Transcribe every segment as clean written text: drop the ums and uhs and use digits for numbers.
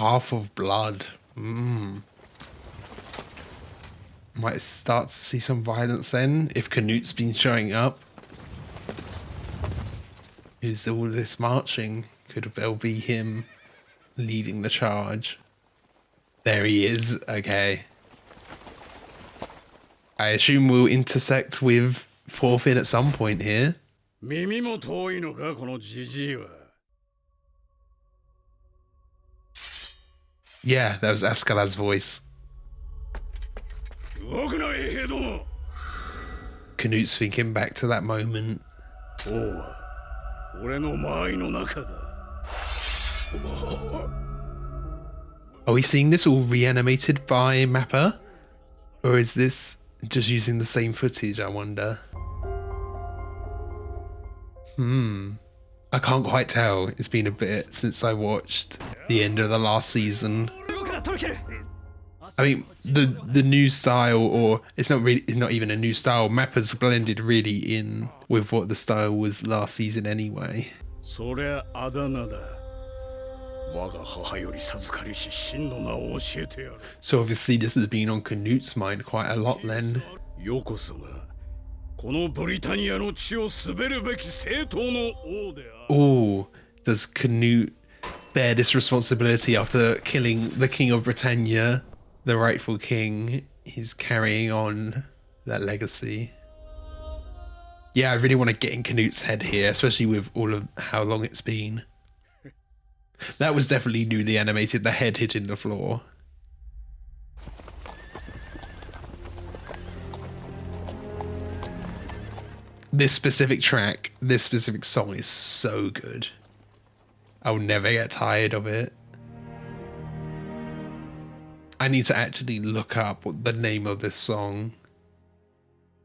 Path of Blood. Might start to see some violence then, if Canute's been showing up. Who's all this marching? Could well be him leading the charge. There he is, okay. I assume we'll intersect with Thorfinn at some point here. Yeah, that was Askalad's voice. Canute's thinking back to that moment. Are we seeing this all reanimated by Mappa? Or is this just using the same footage, I wonder? I can't quite tell. It's been a bit since I watched the end of the last season. I mean, the new style, or it's not even a new style. Mappa's blended really in with what the style was last season anyway. So obviously this has been on Canute's mind quite a lot then. Oh, does Canute bear this responsibility after killing the King of Britannia, the rightful king? He's carrying on that legacy. Yeah, I really want to get in Canute's head here, especially with all of how long it's been. That was definitely newly animated, the head hitting the floor. This specific track, this specific song is so good. I'll never get tired of it. I need to actually look up what the name of this song.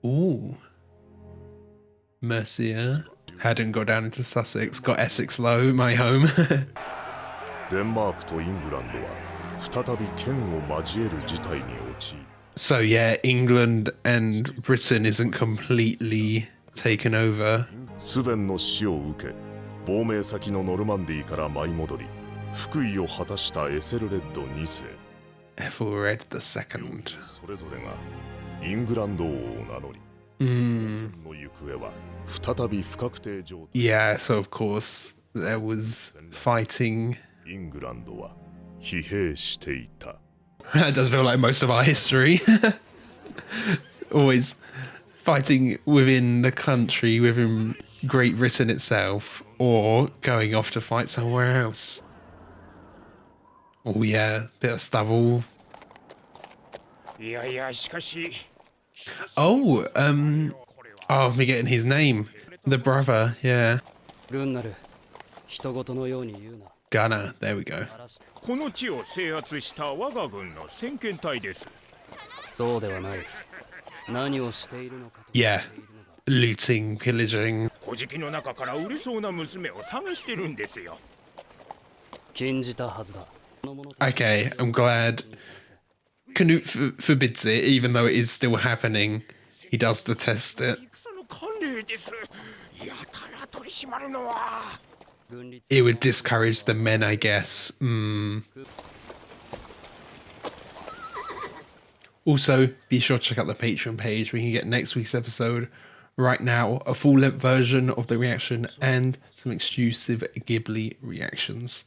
Ooh. Mercia. Hadn't got down into Sussex, got Essex low, my home. So yeah, England and Britain isn't completely taken over. Ethelred II. Yeah, so of course there was fighting. That does feel like most of our history. Always fighting within the country, within Great Britain itself, or going off to fight somewhere else. Oh yeah, bit of stubble. Oh, I'm forgetting his name. The brother, yeah. Gunner, there we go. Yeah, looting, pillaging. Okay, I'm glad Canute forbids it, even though it is still happening. He does detest it. It would discourage the men, I guess. Also, be sure to check out the Patreon page where you can get next week's episode. Right now, a full-length version of the reaction and some exclusive Ghibli reactions.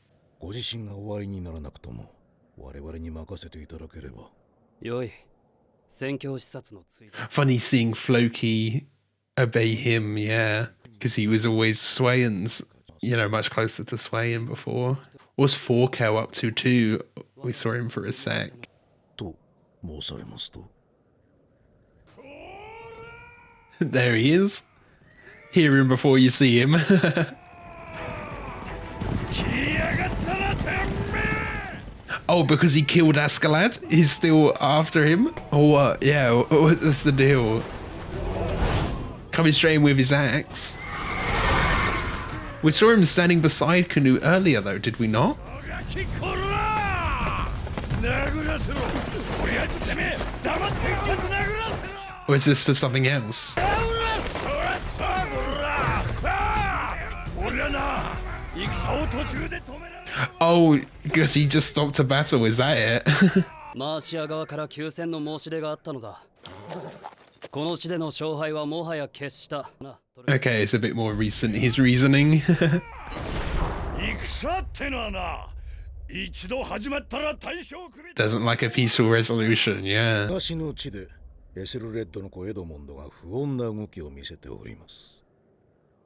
Funny seeing Floki obey him, yeah, because he was always Swayon's, you know, much closer to Swayon before. What's Thorkel up to too? We saw him for a sec. There he is. Hear him before you see him. Oh, because he killed Askeladd? He's still after him? Or what? Yeah, what's the deal? Coming straight in with his axe. We saw him standing beside Canute earlier though, did we not? Or is this for something else? Oh, because he just stopped a battle, is that it? マーシア側から休戦の申し出があったのだ。この地での勝敗はもはや決したな。Okay, it's a bit more recent, his reasoning. 戦ってのはな、一度始まったら大将首。 Doesn't like a peaceful resolution, yeah. 東の地でエセルレッドの子エドモンドが不穏な動きを見せております。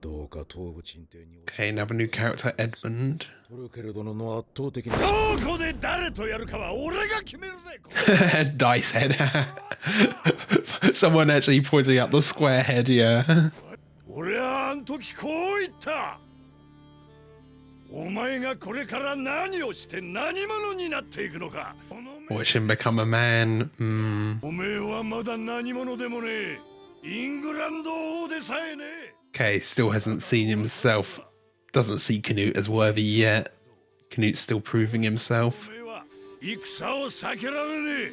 どうか東部鎮定に。 Okay, another new character, Edmund. トルケル殿の圧倒的な。どこで誰とやるかは俺が決めるぜ。 Dice head. Someone actually pointing out the square head, yeah. 俺はあん時こう言った。お前がこれから何をして何者になっていくのか。 Watch him become a man. おめえはまだ何者でもねえ。イングランド王でさえね。 Okay, still hasn't seen himself. Doesn't see Canute as worthy yet. Canute's still proving himself. おめえは戦を避けられねえ。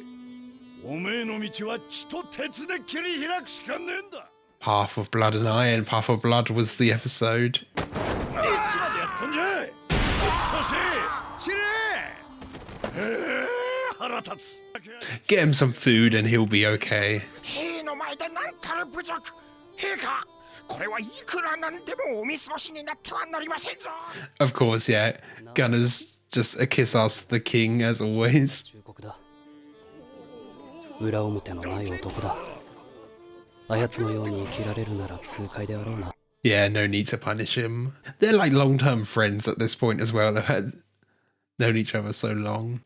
おめえの道は血と鉄で切り開くしかねえんだ。 Path of Blood and Iron. Path of Blood was the episode. いつまでやっとんじゃい。うっとせえ。死ねえ。腹立つ。 Get him some food and he'll be okay. 兵の前でなんたる侮辱。陛下、これはいくらなんでもお見過ごしになってはなりませんぞ。 Of course, yeah. Gunner's just a kiss ass to the king, as always. 忠告だ。裏表のない男だ。あやつのように生きられるなら痛快であろうな。 Yeah, no need to punish him. They're like long-term friends at this point as well. They've had known each other so long.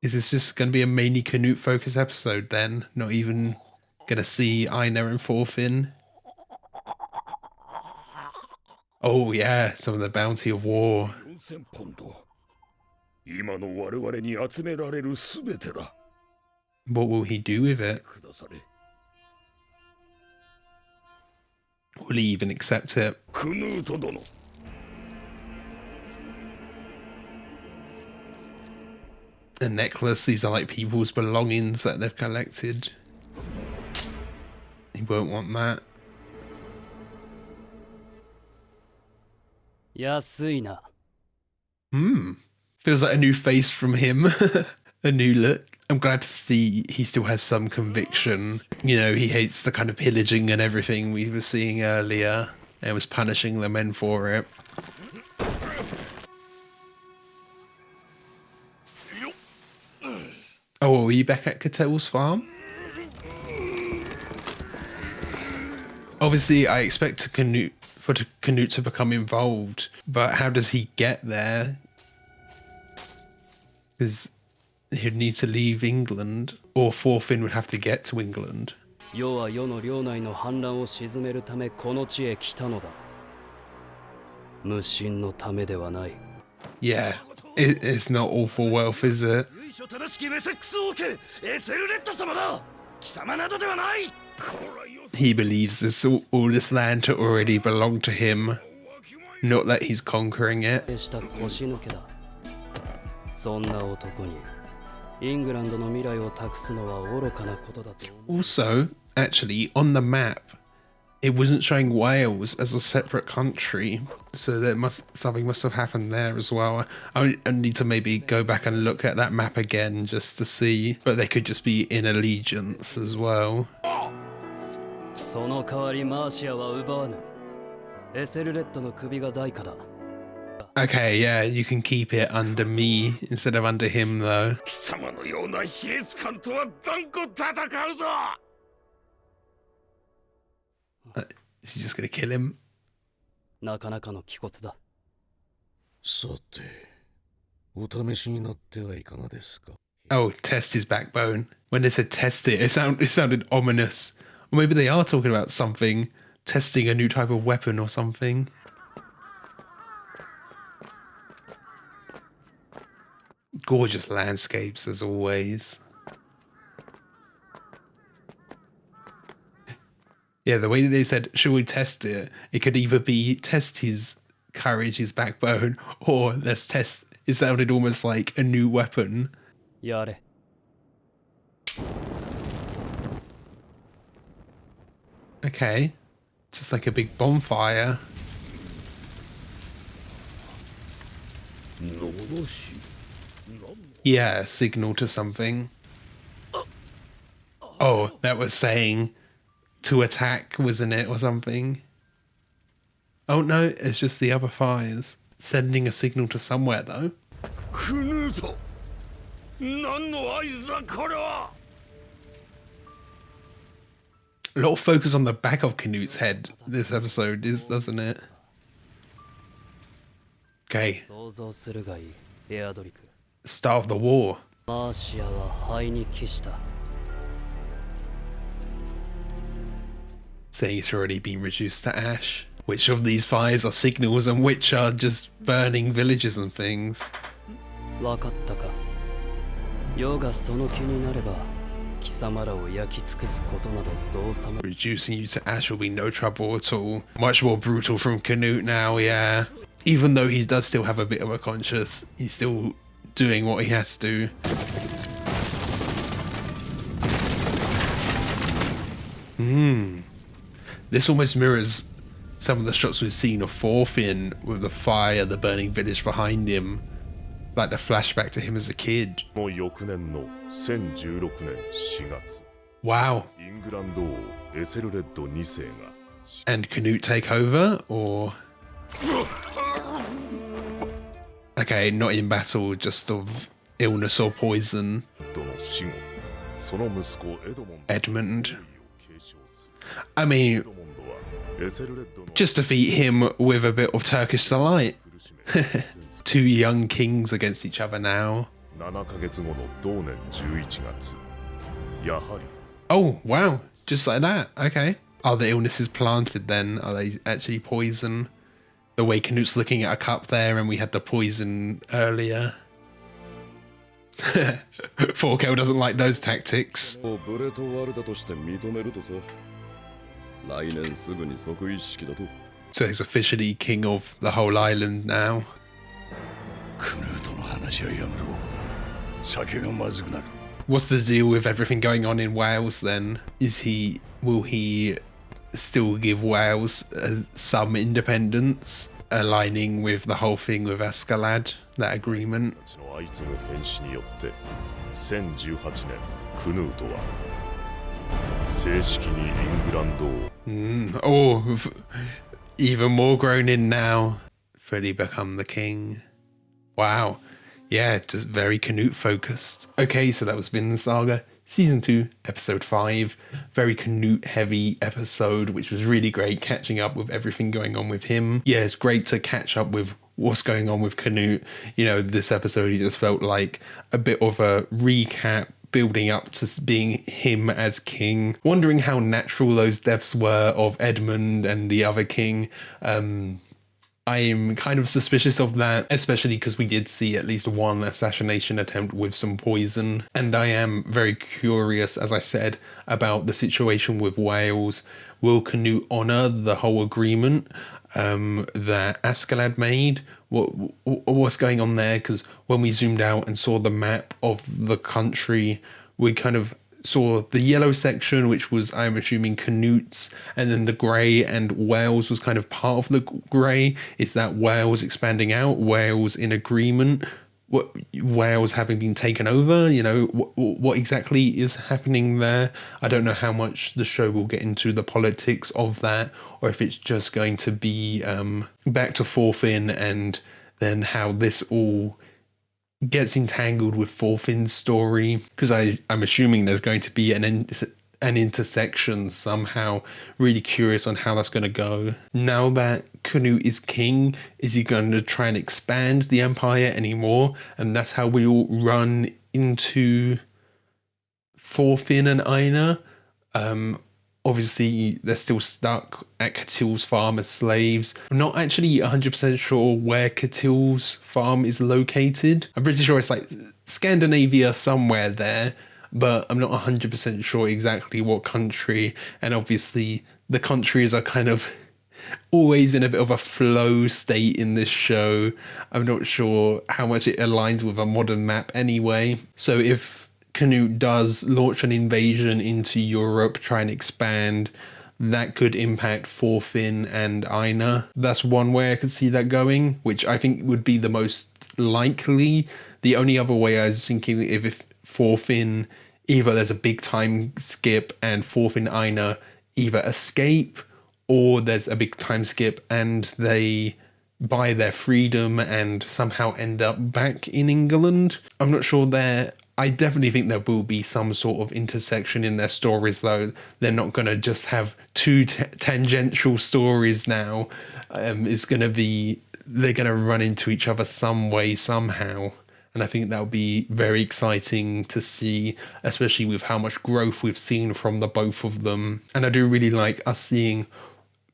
Is this just going to be a mainly Canute focus episode then? Not even going to see Einar and Thorfinn? Oh yeah, some of the bounty of war. 4000ポンド。今の我々に集められるすべてだ。 What will he do with it? くだされ。 Will he even accept it? クヌート殿。 A necklace, these are like people's belongings that they've collected. He won't want that. 安いな。 Feels like a new face from him. A new look. I'm glad to see he still has some conviction. You know, he hates the kind of pillaging and everything we were seeing earlier and was punishing the men for it. Oh, are you back at Catel's farm? Obviously, I expect for Canute to become involved, but how does he get there? Because he'd need to leave England, or Thorfinn would have to get to England. 世は世の領内の反乱を鎮めるためこの地へ来たのだ。無心のためではない。 Yeah, it's not all for wealth, is it? 由緒正しきウェセックス王家エセルレッド様だ。貴様などではない。 He believes all this land to already belong to him, not that he's conquering it. した腰抜けだ。そんな男にイングランドの未来を託すのは愚かなことだと思う。 Also, actually, on the map, it wasn't showing Wales as a separate country, so something must have happened there as well. I need to maybe go back and look at that map again just to see, but they could just be in allegiance as well. その代わりマーシアは奪わぬ。エセルレッドの首が代価だ。 Okay, yeah, you can keep it under me instead of under him, though. 貴様のような卑劣感とは断固戦うぞ。 Is he just gonna kill him? なかなかの気骨だ。さて、お試しになってはいかがですか。 Oh, test his backbone. When they said test it, it sounded ominous. Or maybe they are talking about something, testing a new type of weapon or something. Gorgeous landscapes as always. Yeah, the way that they said, should we test it? It could either be test his courage, his backbone, or let's test. It sounded almost like a new weapon. やれ。 Okay. Just like a big bonfire. Yeah, a signal to something. Oh, that was saying to attack, wasn't it, or something? Oh no, it's just the other fires. Sending a signal to somewhere, though. クヌート、何の合図だこれは。 A lot of focus on the back of Canute's head this episode, doesn't it? Okay. 想像するがいい、エアドリク。 Start of the war. マーシアは灰に帰した。 Saying it's already been reduced to ash. Which of these fires are signals and which are just burning villages and things? わかったか。世がその気になれば、貴様らを焼き尽くすことなど造作も。 Reducing you to ash will be no trouble at all. Much more brutal from Canute now, yeah. Even though he does still have a bit of a conscience, he's still doing what he has to. This almost mirrors some of the shots we've seen of Thorfinn with the fire, the burning village behind him. Like the flashback to him as a kid. もう翌年の1016年4月、 Wow. イングランド王エセルレッド2世が And Canute take over, or... Okay, not in battle, just of illness or poison. ドの死後、その息子エドモンド Edmund. を継承する。 I エ mean, ドモンドはエセルレッドの just defeat him with a bit of Turkish delight. 苦しめ戦争 Two young kings against each other now. 7ヶ月後の同年11月、やはり Oh, wow. Just like that. Okay. Are the illnesses planted then? Are they actually poison? The way Canute's looking at a cup there and we had the poison earlier. 4K doesn't like those tactics. もうブレトワルダとして認めるとさ。来年すぐに即位式だと。 So he's officially king of the whole island now. クヌートの話はやめろ。酒がまずくなる。 What's the deal with everything going on in Wales then? Will he still give Wales some independence, aligning with the whole thing with Escalade, that agreement? の相次ぐ変死によって1018年クヌートは正式にイングランドを Oh, even more grown in now. Fully become the king. Wow. Yeah, just very Canute focused. Okay, so that was Vinland Saga, Season 2, Episode 5. Very Canute heavy episode, which was really great, catching up with everything going on with him. Yeah, it's great to catch up with what's going on with Canute. You know, this episode, he just felt like a bit of a recap, building up to being him as king. Wondering how natural those deaths were of Edmund and the other king. I'm kind of suspicious of that, especially because we did see at least one assassination attempt with some poison. And I am very curious, as I said, about the situation with Wales. Will Canute honour the whole agreement that Askeladd made? What's going on there? Because when we zoomed out and saw the map of the country, we kind of saw the yellow section, which was, I'm assuming, Canute's, and then the grey and Wales was kind of part of the grey. Is that Wales expanding out? Wales in agreement? What, Wales having been taken over? You know, what exactly is happening there? I don't know how much the show will get into the politics of that, or if it's just going to be back to Thorfinn and then how this all gets entangled with Thorfinn's story, because I'm assuming there's going to be an intersection somehow. Really curious on how that's going to go. Now that Canute is king, is he going to try and expand the empire anymore? And that's how we all run into Thorfinn and Einar. Obviously, they're still stuck at Catil's farm as slaves. I'm not actually 100% sure where Catil's farm is located. I'm pretty sure it's like Scandinavia somewhere there, but I'm not 100% sure exactly what country. And obviously, the countries are kind of always in a bit of a flow state in this show. I'm not sure how much it aligns with a modern map anyway. So if Canute does launch an invasion into Europe, try and expand, that could impact Thorfinn and Einar. That's one way I could see that going, which I think would be the most likely. The only other way I was thinking, if Thorfinn, either there's a big time skip and Thorfinn and Einar either escape, or there's a big time skip and they buy their freedom and somehow end up back in England. I'm not sure there. I definitely think there will be some sort of intersection in their stories, though. They're not going to just have two tangential stories now. It's going to be, they're going to run into each other some way, somehow. And I think that'll be very exciting to see, especially with how much growth we've seen from the both of them. And I do really like us seeing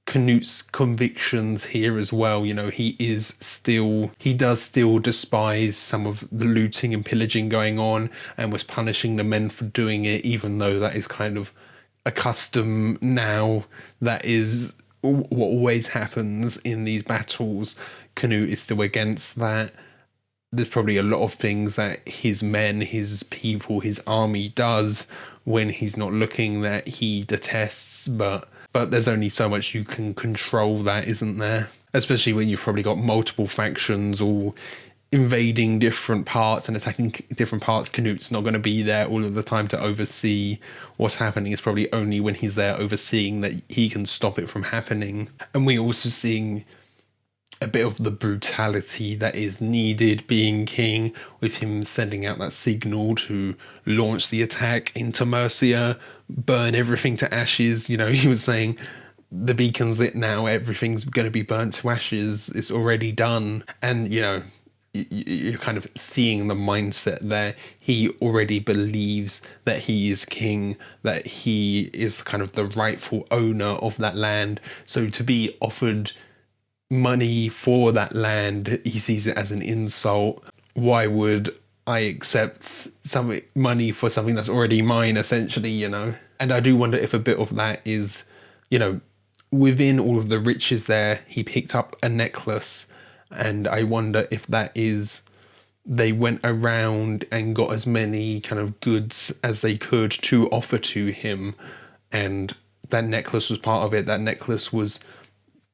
Canut's convictions here as well. You know, he does still despise some of the looting and pillaging going on, and was punishing the men for doing it, even though that is kind of a custom now. That is what always happens in these battles. Canute is still against that. There's probably a lot of things that his men, his people, his army does when he's not looking that he detests, but there's only so much you can control that, isn't there? Especially when you've probably got multiple factions all invading different parts and attacking different parts. Canute's not going to be there all of the time to oversee what's happening. It's probably only when he's there overseeing that he can stop it from happening. And we're also seeing a bit of the brutality that is needed being king, with him sending out that signal to launch the attack into Mercia, burn everything to ashes. You know, he was saying the beacon's lit now, everything's going to be burnt to ashes, it's already done. And, you know, you're kind of seeing the mindset there. He already believes that he is king, that he is kind of the rightful owner of that land. So to be offered money for that land, he sees it as an insult. Why would I accept some money for something that's already mine, essentially, you know? And I do wonder if a bit of that is, you know, within all of the riches there, he picked up a necklace, and I wonder if that is, they went around and got as many kind of goods as they could to offer to him, and that necklace was part of it. That necklace was,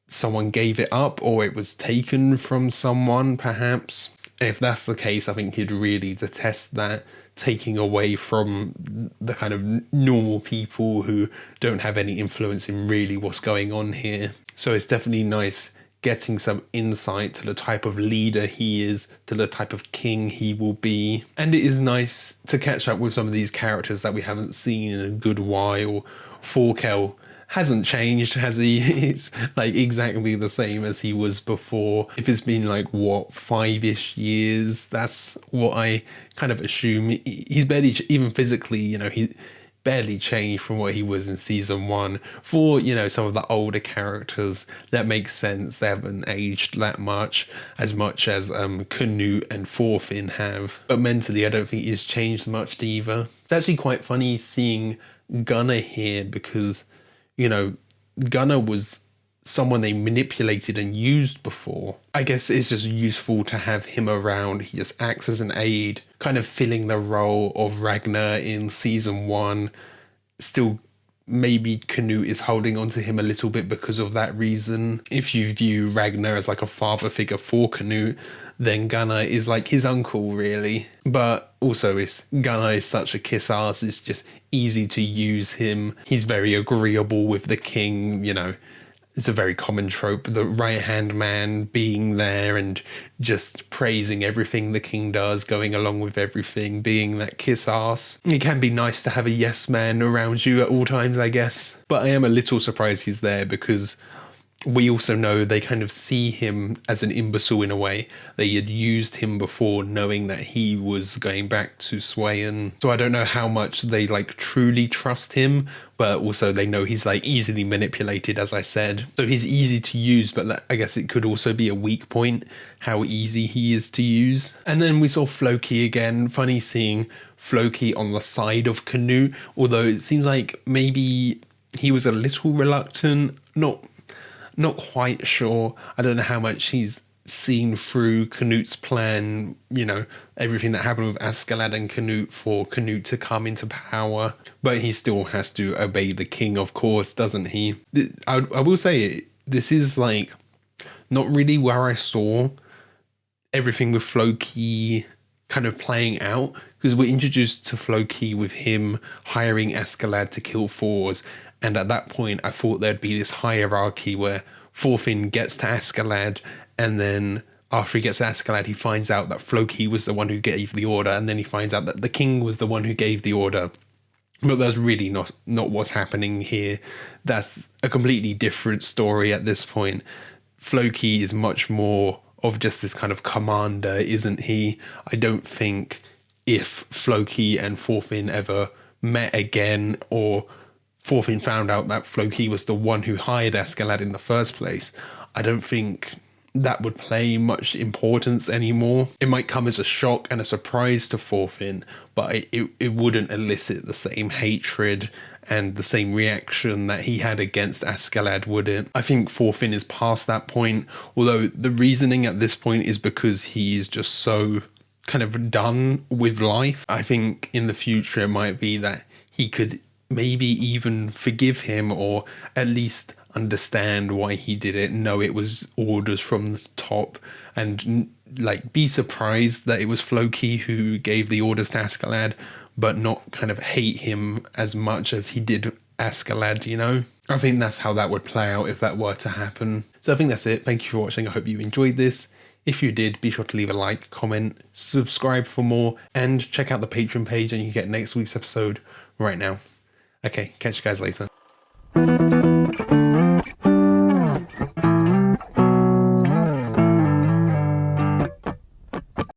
someone gave it up, or it was taken from someone, perhaps. And if that's the case, I think he'd really detest that, taking away from the kind of normal people who don't have any influence in really what's going on here. So it's definitely nice getting some insight to the type of leader he is, to the type of king he will be. And it is nice to catch up with some of these characters that we haven't seen in a good while. Thorkel hasn't changed, has he? It's like exactly the same as he was before. If it's been like, what, 5-ish years, that's what I kind of assume. He's barely, even physically, you know, he barely changed from what he was in season 1. For, you know, some of the older characters, that makes sense. They haven't aged that much as Canute and Thorfinn have. But mentally, I don't think he's changed much either. It's actually quite funny seeing Gunnar here, because, you know, Gunnar was someone they manipulated and used before. I guess it's just useful to have him around. He just acts as an aide, kind of filling the role of Ragnar in season 1. Still, maybe Canute is holding on to him a little bit because of that reason. If you view Ragnar as like a father figure for Canute, then Gunnar is like his uncle, really. But also, Gunnar is such a kiss ass, it's just easy to use him. He's very agreeable with the king, you know. It's a very common trope, the right-hand man being there and just praising everything the king does, going along with everything, being that kiss ass. It can be nice to have a yes man around you at all times, I guess. But I am a little surprised he's there, because we also know they kind of see him as an imbecile in a way. They had used him before, knowing that he was going back to Swayan. So I don't know how much they like truly trust him, but also they know he's like easily manipulated, as I said. So he's easy to use, but I guess it could also be a weak point, how easy he is to use. And then we saw Floki again. Funny seeing Floki on the side of Canute, although it seems like maybe he was a little reluctant, not quite sure. I don't know how much he's seen through Canute's plan, you know, everything that happened with Askeladd and Canute for Canute to come into power. But he still has to obey the king, of course, doesn't he? I will say, this is like not really where I saw everything with Floki kind of playing out, because we're introduced to Floki with him hiring Askeladd to kill Thors, and at that point I thought there'd be this hierarchy where Thorfinn gets to Askeladd, and then after he gets to Askeladd he finds out that Floki was the one who gave the order, and then he finds out that the king was the one who gave the order. But that's really not what's happening here. That's a completely different story at this point. Floki is much more of just this kind of commander, isn't he? I don't think if Floki and Thorfinn ever met again, or Thorfinn found out that Floki was the one who hired Askeladd in the first place, I don't think that would play much importance anymore. It might come as a shock and a surprise to Thorfinn, but it wouldn't elicit the same hatred and the same reaction that he had against Askeladd, would it? I think Thorfinn is past that point, although the reasoning at this point is because he is just so kind of done with life. I think in the future it might be that he could maybe even forgive him, or at least understand why he did it, know it was orders from the top, and like be surprised that it was Floki who gave the orders to Askeladd, but not kind of hate him as much as he did Askeladd, you know? I think that's how that would play out if that were to happen. So I think that's it. Thank you for watching. I hope you enjoyed this. If you did, be sure to leave a like, comment, subscribe for more, and check out the Patreon page and you can get next week's episode right now. Okay, catch you guys later.